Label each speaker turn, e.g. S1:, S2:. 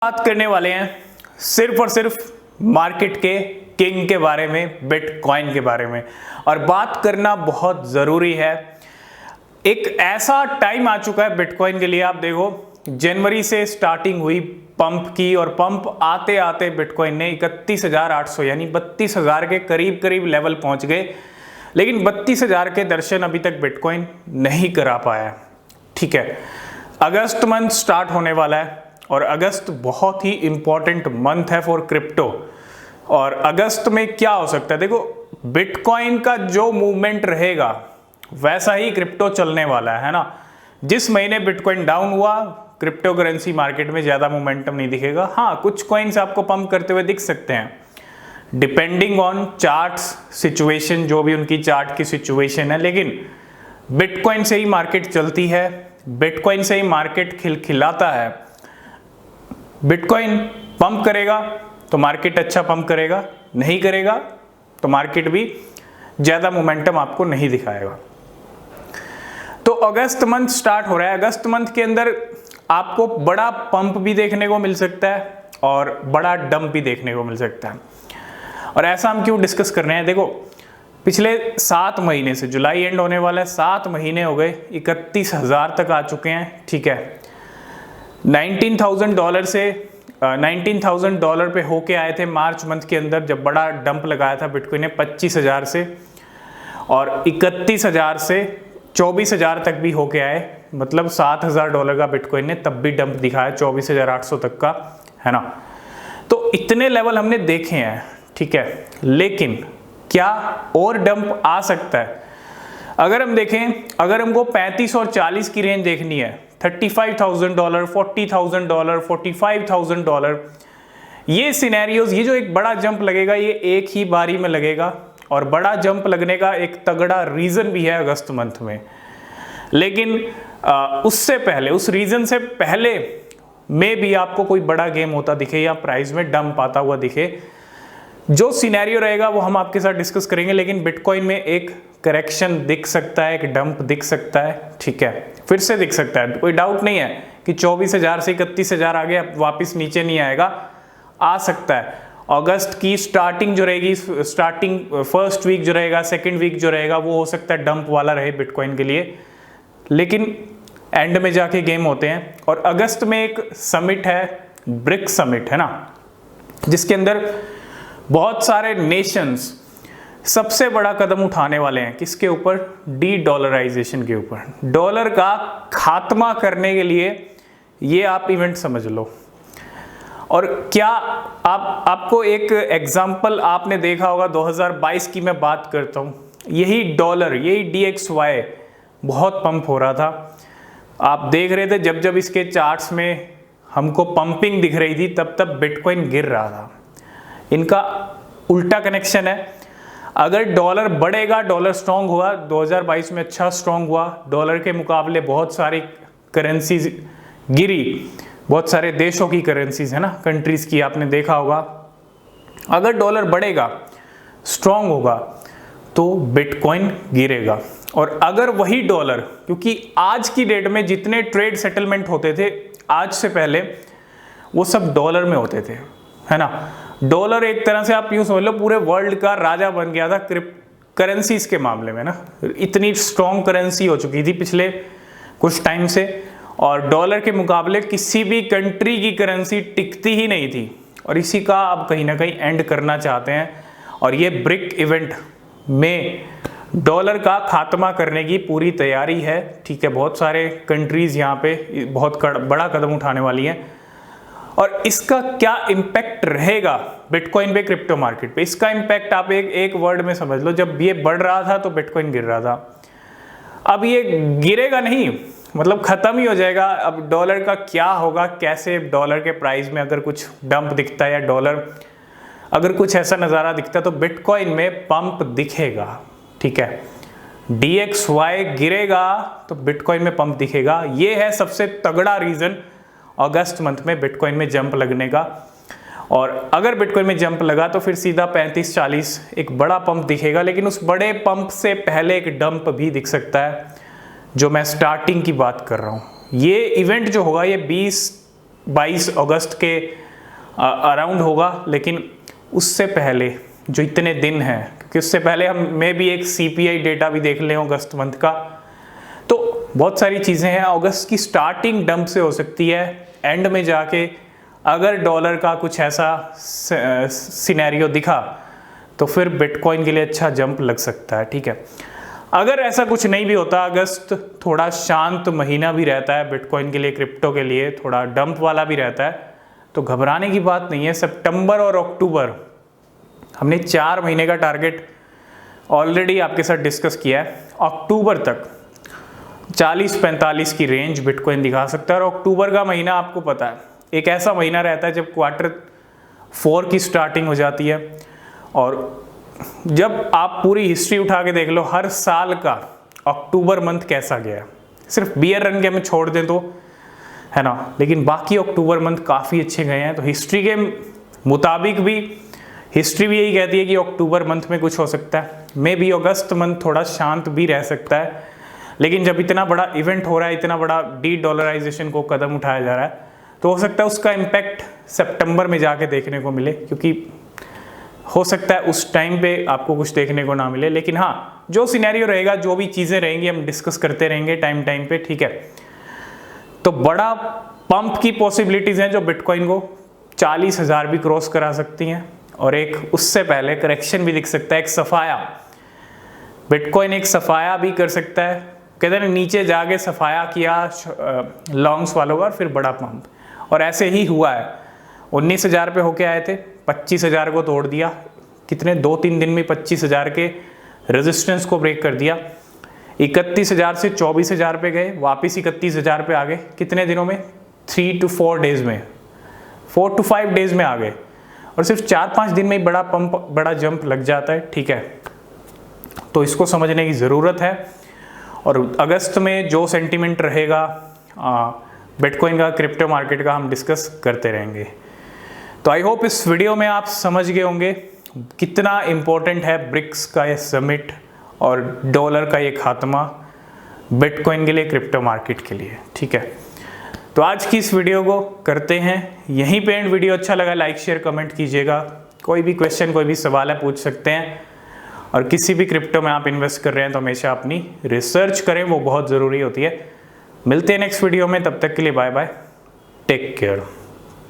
S1: बात करने वाले हैं सिर्फ और सिर्फ मार्केट के किंग के बारे में, बिटकॉइन के बारे में। और बात करना बहुत ज़रूरी है। एक ऐसा टाइम आ चुका है बिटकॉइन के लिए। आप देखो, जनवरी से स्टार्टिंग हुई पंप की, और पंप आते आते बिटकॉइन ने 31,800 यानी 32,000 के करीब करीब लेवल पहुंच गए। लेकिन 32,000 के दर्शन अभी तक बिटकॉइन नहीं करा पाया। ठीक है, अगस्त मंथ स्टार्ट होने वाला है और अगस्त बहुत ही इंपॉर्टेंट मंथ है फॉर क्रिप्टो। और अगस्त में क्या हो सकता है, देखो बिटकॉइन का जो मूवमेंट रहेगा वैसा ही क्रिप्टो चलने वाला है ना। जिस महीने बिटकॉइन डाउन हुआ, क्रिप्टो करेंसी मार्केट में ज़्यादा मोमेंटम नहीं दिखेगा। हाँ, कुछ कॉइन्स आपको पंप करते हुए दिख सकते हैं, डिपेंडिंग ऑन चार्ट्स सिचुएशन, जो भी उनकी चार्ट की सिचुएशन है। लेकिन बिटकॉइन से ही मार्केट चलती है, बिटकॉइन से ही मार्केट खिलखिलाता है। बिटकॉइन पंप करेगा तो मार्केट अच्छा पंप करेगा, नहीं करेगा तो मार्केट भी ज़्यादा मोमेंटम आपको नहीं दिखाएगा। तो अगस्त मंथ स्टार्ट हो रहा है। अगस्त मंथ के अंदर आपको बड़ा पंप भी देखने को मिल सकता है और बड़ा डंप भी देखने को मिल सकता है। और ऐसा हम क्यों डिस्कस कर रहे हैं, देखो पिछले 7 महीने से, जुलाई एंड होने वाला है, 7 महीने हो गए, 31,000 तक आ चुके हैं। ठीक है, $19,000 से $19,000 पे होके आए थे मार्च मंथ के अंदर, जब बड़ा डंप लगाया था बिटकॉइन ने 25,000 से, और 31,000 से 24,000 तक भी होके आए। मतलब $7,000 का बिटकॉइन ने तब भी डंप दिखाया, 24,800 तक का, है ना। तो इतने लेवल हमने देखे हैं, ठीक है। लेकिन क्या और डंप आ सकता है? अगर हम देखें, अगर हमको 35 और 40 की रेंज देखनी है, $35,000, $40,000, $45,000, ये सिनेरियोज, ये जो एक बड़ा जंप लगेगा ये एक ही बारी में लगेगा। और बड़ा जंप लगने का एक तगड़ा रीजन भी है अगस्त मंथ में। लेकिन उससे पहले, उस रीजन से पहले में भी आपको कोई बड़ा गेम होता दिखे या प्राइस में डंप आता हुआ दिखे, जो सिनेरियो रहेगा वो हम आपके साथ डिस्कस करेंगे। लेकिन बिटकॉइन में एक करेक्शन दिख सकता है, एक डंप दिख सकता है, ठीक है, फिर से दिख सकता है। कोई डाउट नहीं है कि 24,000 से 31,000 आ गया, वापस नीचे नहीं आएगा, आ सकता है। अगस्त की स्टार्टिंग जो रहेगी, स्टार्टिंग फर्स्ट वीक जो रहेगा, सेकंड वीक जो रहेगा, वो हो सकता है डंप वाला रहे बिटकॉइन के लिए। लेकिन एंड में जाके गेम होते हैं। और अगस्त में एक समिट है, ब्रिक्स समिट, है ना, जिसके अंदर बहुत सारे नेशंस सबसे बड़ा कदम उठाने वाले हैं। किसके ऊपर? डी डॉलराइजेशन के ऊपर। डॉलर का खात्मा करने के लिए ये आप इवेंट समझ लो। और क्या आपको एक एग्जांपल आपने देखा होगा, 2022 की मैं बात करता हूँ, यही डॉलर, यही DXY बहुत पंप हो रहा था। आप देख रहे थे, जब जब इसके चार्ट्स में हमको पंपिंग दिख रही थी, तब तब बिटकॉइन गिर रहा था। इनका उल्टा कनेक्शन है। अगर डॉलर बढ़ेगा, डॉलर स्ट्रांग हुआ, 2022 में अच्छा स्ट्रांग हुआ, डॉलर के मुकाबले बहुत सारी करेंसीज गिरी, बहुत सारे देशों की करेंसीज, है ना, कंट्रीज की, आपने देखा होगा। अगर डॉलर बढ़ेगा, स्ट्रांग होगा, तो बिटकॉइन गिरेगा। और अगर वही डॉलर, क्योंकि आज की डेट में जितने ट्रेड सेटलमेंट होते थे आज से पहले, वो सब डॉलर में होते थे, है ना। डॉलर एक तरह से आप यूं समझ लो पूरे वर्ल्ड का राजा बन गया था करेंसीज के मामले में ना। इतनी स्ट्रॉन्ग करेंसी हो चुकी थी पिछले कुछ टाइम से, और डॉलर के मुकाबले किसी भी कंट्री की करेंसी टिकती ही नहीं थी। और इसी का अब कहीं ना कहीं एंड करना चाहते हैं। और ये ब्रिक इवेंट में डॉलर का खात्मा करने की पूरी तैयारी है, ठीक है। बहुत सारे कंट्रीज यहाँ पे बहुत बड़ा कदम उठाने वाली हैं। और इसका क्या इम्पैक्ट रहेगा बिटकॉइन पे, क्रिप्टो मार्केट पे? इसका इम्पैक्ट आप एक वर्ड में समझ लो। जब ये बढ़ रहा था तो बिटकॉइन गिर रहा था, अब ये गिरेगा नहीं, मतलब खत्म ही हो जाएगा। अब डॉलर का क्या होगा, कैसे डॉलर के प्राइस में अगर कुछ डंप दिखता है या डॉलर अगर कुछ ऐसा नज़ारा दिखता है, तो बिटकॉइन में पंप दिखेगा, ठीक है। DXY गिरेगा तो बिटकॉइन में पंप दिखेगा। ये है सबसे तगड़ा रीज़न अगस्त मंथ में बिटकॉइन में जंप लगने का। और अगर बिटकॉइन में जंप लगा तो फिर सीधा 35-40 एक बड़ा पंप दिखेगा। लेकिन उस बड़े पंप से पहले एक डंप भी दिख सकता है, जो मैं स्टार्टिंग की बात कर रहा हूँ। ये इवेंट जो होगा ये 20 22 अगस्त के अराउंड होगा, लेकिन उससे पहले जो इतने दिन हैं, क्योंकि उससे पहले हम में भी एक CPI डेटा भी देख लें अगस्त मंथ का, तो बहुत सारी चीज़ें हैं। अगस्त की स्टार्टिंग डंप से हो सकती है, एंड में जाके अगर डॉलर का कुछ ऐसा सिनेरियो दिखा तो फिर बिटकॉइन के लिए अच्छा जंप लग सकता है, ठीक है। अगर ऐसा कुछ नहीं भी होता, अगस्त थोड़ा शांत महीना भी रहता है बिटकॉइन के लिए, क्रिप्टो के लिए थोड़ा डंप वाला भी रहता है, तो घबराने की बात नहीं है। सितंबर और अक्टूबर हमने 4 महीने का टारगेट ऑलरेडी आपके साथ डिस्कस किया है। अक्टूबर तक 40-45 की रेंज बिटकॉइन दिखा सकता है। और अक्टूबर का महीना आपको पता है एक ऐसा महीना रहता है जब Q4 की स्टार्टिंग हो जाती है, और जब आप पूरी हिस्ट्री उठा के देख लो हर साल का अक्टूबर मंथ कैसा गया, सिर्फ बियर रन के हम छोड़ दें तो, है ना, लेकिन बाकी अक्टूबर मंथ काफ़ी अच्छे गए हैं। तो हिस्ट्री के मुताबिक भी हिस्ट्री भी यही कहती है कि अक्टूबर मंथ में कुछ हो सकता है, मे बी अगस्त मंथ थोड़ा शांत भी रह सकता है। लेकिन जब इतना बड़ा इवेंट हो रहा है, इतना बड़ा डी-डॉलराइजेशन को कदम उठाया जा रहा है, तो हो सकता है उसका इम्पैक्ट सितंबर में जाके देखने को मिले, क्योंकि हो सकता है उस टाइम पे आपको कुछ देखने को ना मिले। लेकिन हाँ, जो सिनेरियो रहेगा, जो भी चीज़ें रहेंगी, हम डिस्कस करते रहेंगे टाइम टाइम पे, ठीक है। तो बड़ा पंप की पॉसिबिलिटीज़ हैं जो बिटकॉइन को 40,000 भी क्रॉस करा सकती हैं, और एक उससे पहले करेक्शन भी दिख सकता है, एक सफाया, बिटकॉइन एक सफाया भी कर सकता है। कहते हैं नीचे जाके सफाया किया लॉन्ग्स वालों का, फिर बड़ा पंप, और ऐसे ही हुआ है। 19,000 पे होके आए थे, 25,000 को तोड़ दिया, कितने 2-3 दिन में 25,000 के रेजिस्टेंस को ब्रेक कर दिया। 31,000 से 24,000 पे गए, वापस 31,000 पे आ गए, कितने दिनों में, 3 to 4 डेज में, 4 to 5 डेज में आ गए, और सिर्फ 4-5 दिन में ही बड़ा पंप, बड़ा जंप लग जाता है, ठीक है। तो इसको समझने की ज़रूरत है। और अगस्त में जो सेंटीमेंट रहेगा बिटकॉइन का, क्रिप्टो मार्केट का, हम डिस्कस करते रहेंगे। तो आई होप इस वीडियो में आप समझ गए होंगे कितना इम्पोर्टेंट है ब्रिक्स का ये समिट और डॉलर का ये खात्मा बिटकॉइन के लिए, क्रिप्टो मार्केट के लिए, ठीक है। तो आज की इस वीडियो को करते हैं यहीं पे एंड। वीडियो अच्छा लगा लाइक शेयर कमेंट कीजिएगा। कोई भी क्वेश्चन, कोई भी सवाल है पूछ सकते हैं। और किसी भी क्रिप्टो में आप इन्वेस्ट कर रहे हैं तो हमेशा अपनी रिसर्च करें, वो बहुत ज़रूरी होती है। मिलते हैं नेक्स्ट वीडियो में, तब तक के लिए बाय बाय, टेक केयर।